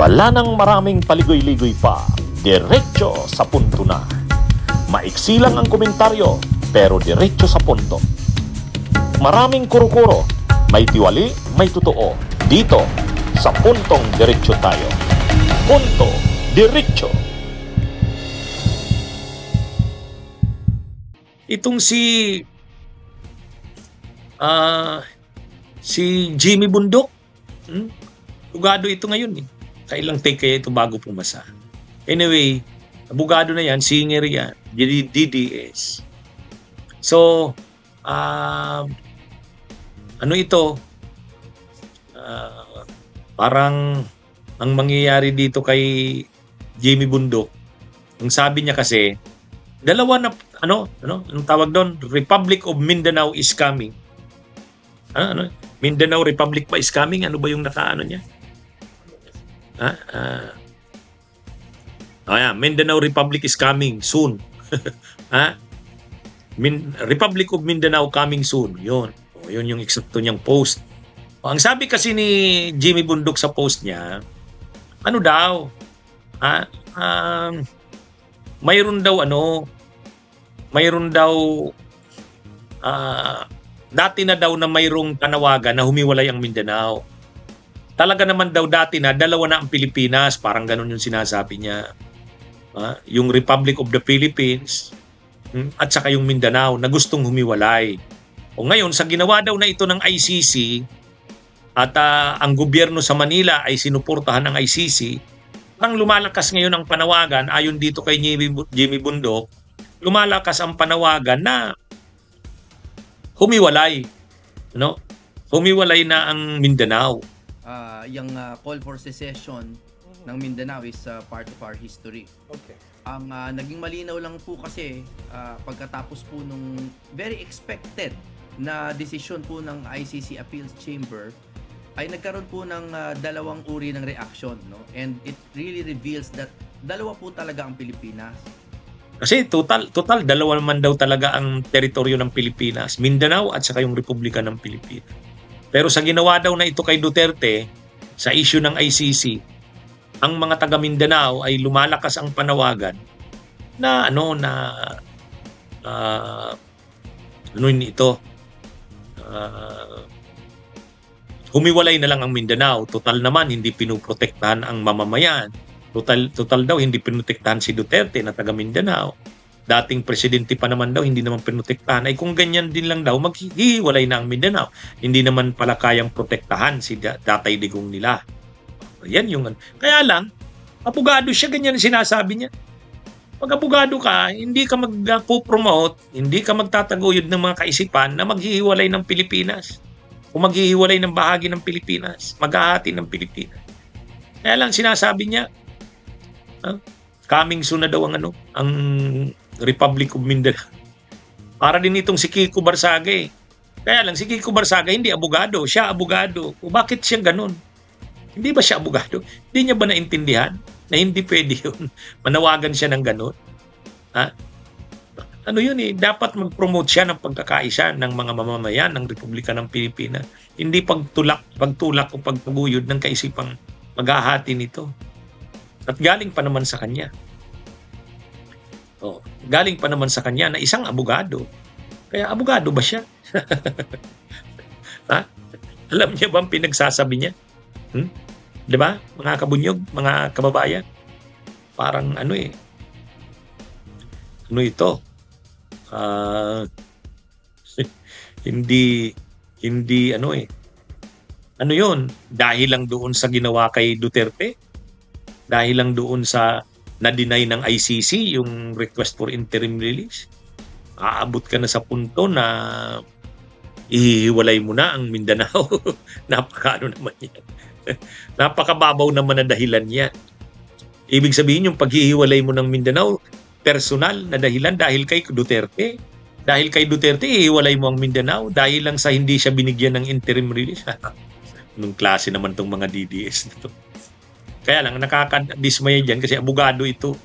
Wala nang maraming paligoy-ligoy pa, diretso sa punto na. Maiksi lang ang komentaryo, pero diretso sa punto. Maraming kuro-kuro, may tiwali, may totoo. Dito, sa Puntong Diretso tayo. Punto Diretso. Itong si Jimmy Bundok, abogado ito ngayon eh. Kailang take kaya ito bago pumasa. Anyway, abogado na yan, singer yan, DDS. So, ano ito? Parang ang mangyayari dito kay Jimmy Bundok, ang sabi niya kasi, dalawa na, anong tawag doon? Republic of Mindanao is coming. Mindanao Republic pa is coming? Ano ba yung nakaano niya? Mindanao Republic is coming soon. Republic of Mindanao coming soon. Yun yung eksakto niyang post. Ang sabi kasi ni Jimmy Bundok sa post niya, ano daw? Mayroon daw dati na daw na mayroong panawagan na humiwalay ang Mindanao. Talaga naman daw dati na dalawa na ang Pilipinas, parang ganun yung sinasabi niya. Yung Republic of the Philippines at saka yung Mindanao na gustong humiwalay. O ngayon, sa ginawa daw na ito ng ICC at ang gobyerno sa Manila ay sinuportahan ng ICC, parang lumalakas ngayon ang panawagan, ayon dito kay Jimmy Bundok, lumalakas ang panawagan na humiwalay. Humiwalay na ang Mindanao. Yung call for secession ng Mindanao is part of our history. Okay. Ang naging malinaw lang po kasi pagkatapos po nung very expected na desisyon po ng ICC Appeals Chamber ay nagkaroon po ng dalawang uri ng reaction, no? And it really reveals that dalawa po talaga ang Pilipinas. Kasi total dalawa naman daw talaga ang teritoryo ng Pilipinas, Mindanao at saka yung Republika ng Pilipinas. Pero sa ginawa daw na ito kay Duterte sa issue ng ICC, ang mga taga Mindanao ay lumalakas ang panawagan na humiwalay na lang ang Mindanao. Total naman hindi pinoprotektahan ang mamamayan. Total daw hindi pinotektahan si Duterte na taga Mindanao. Dating presidente pa naman daw hindi naman pinotektahan. Ay kung ganyan din lang daw maghihiwalay na ang Mindanao. Hindi naman pala kayang protektahan si Tatay Digong nila. Yan yung kaya lang abogado siya, ganyan sinasabi niya. Pag abogado ka, hindi ka magpo-promote, hindi ka magtataguyod ng mga kaisipan na maghihiwalay ng Pilipinas. O maghihiwalay ng bahagi ng Pilipinas, maghahati ng Pilipinas. Kaya lang sinasabi niya, coming soon na daw ang Republic of Mindanao. Para din itong si Kiko Barsaga eh. Kaya lang si Kiko Barsaga hindi abogado, siya abogado. O bakit siya ganun? Hindi ba siya abogado? Hindi niya ba naintindihan na hindi pwede yun? Manawagan siya ng ganun? Dapat mag-promote siya ng pagkakaisa ng mga mamamayan ng Republika ng Pilipinas. Hindi pagtulak o pagpaguyod ng kaisipang maghahati nito. At galing pa naman sa kanya. Galing pa naman sa kanya na isang abogado. Kaya abogado ba siya? Alam niya ba ang pinagsasabi niya? Diba? Mga kabunyog, mga kababayan. Parang ito? Hindi dahil lang doon sa ginawa kay Duterte, dahil lang doon sa na-deny ng ICC yung request for interim release, aabot ka na sa punto na ihiwalay mo na ang Mindanao. Naman yan. Napakababaw naman na dahilan niya. Ibig sabihin yung paghihiwalay mo ng Mindanao, personal na dahilan dahil kay Duterte. Dahil kay Duterte, ihiwalay mo ang Mindanao dahil lang sa hindi siya binigyan ng interim release. Anong klase naman tong mga DDS na to? Kaya lang, nakakadismaya dyan kasi abogado ito.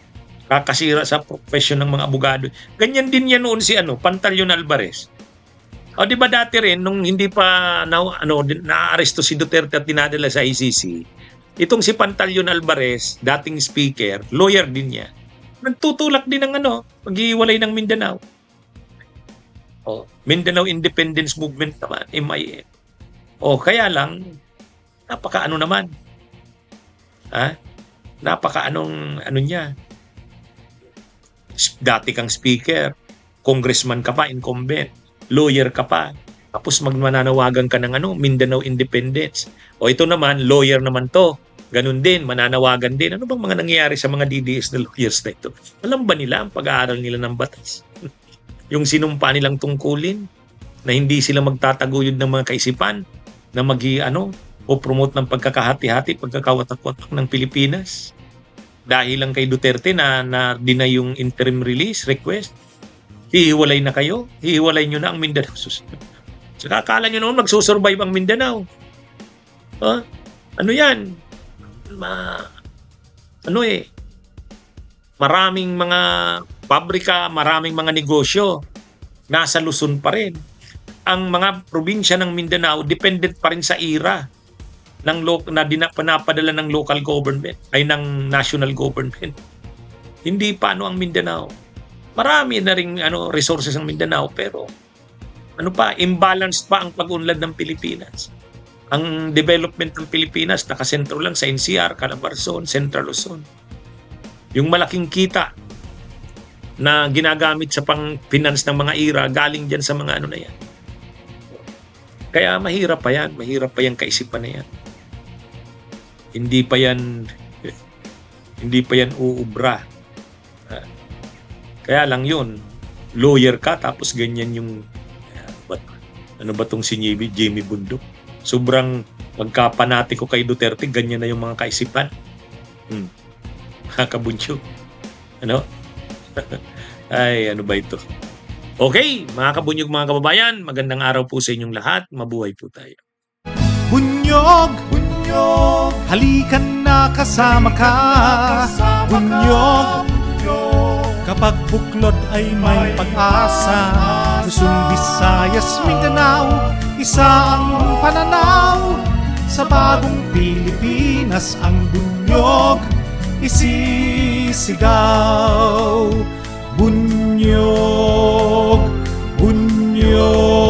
Kakasira sa profesyon ng mga abogado. Ganyan din yan noon si Pantaleon Alvarez. O di ba dati rin, nung hindi pa na-aresto si Duterte at dinadala sa ICC, Itong si Pantaleon Alvarez, dating speaker, lawyer din niya, nagtutulak din ng paghiwalay ng Mindanao. Mindanao Independence Movement naman, MIM. Kaya lang, napaka-ano naman. Napaka-anong niya. Dati kang speaker, congressman ka pa, incumbent, lawyer ka pa, tapos mananawagan ka ng Mindanao Independence. Ito naman, lawyer naman to. Ganun din, mananawagan din. Ano bang mga nangyayari sa mga DDS na lawyers na ito? Alam ba nila ang pag-aaral nila ng batas? Yung sinumpa nilang tungkulin, na hindi sila magtataguyod ng mga kaisipan, na o promote ng pagkakahati-hati, pagkakawatak-watak ng Pilipinas. Dahil lang kay Duterte na deny yung interim release request, hihiwalay na kayo, hihiwalay nyo na ang Mindanao. Saka akala nyo naman magsusurvive ang Mindanao. Ano yan? Maraming mga pabrika, maraming mga negosyo, nasa Luzon pa rin. Ang mga probinsya ng Mindanao, dependent pa rin sa IRA na panapadala ng local government, ay ng national government. Hindi pa ang Mindanao. Marami na rin resources ng Mindanao, pero imbalanced pa ang pag-unlad ng Pilipinas. Ang development ng Pilipinas nakasentro lang sa NCR, Calabarzon, Central Luzon. Yung malaking kita na ginagamit sa pang-finance ng mga IRA galing dyan sa mga na yan. Kaya mahirap pa yan kaisipan na yan. Hindi pa yan uubra. Kaya lang yun, lawyer ka tapos ganyan yung ano ba tong si Jamie Bundok? Sobrang magkapanatiko kay Duterte, ganyan na yung mga kaisipan. Kakabunsyo. Ay, ano ba ito? Okay, mga kabunyog, mga kababayan, magandang araw po sa inyong lahat. Mabuhay po tayo. Bunyog, bunyog, halikan na kasama ka. Bunyog, kapag buklod ay may pag-asa. Luzon, Visayas, Mindanao, isa ang pananaw. Sa bagong Pilipinas ang bunyog isisigaw. Bunyog, bunyog.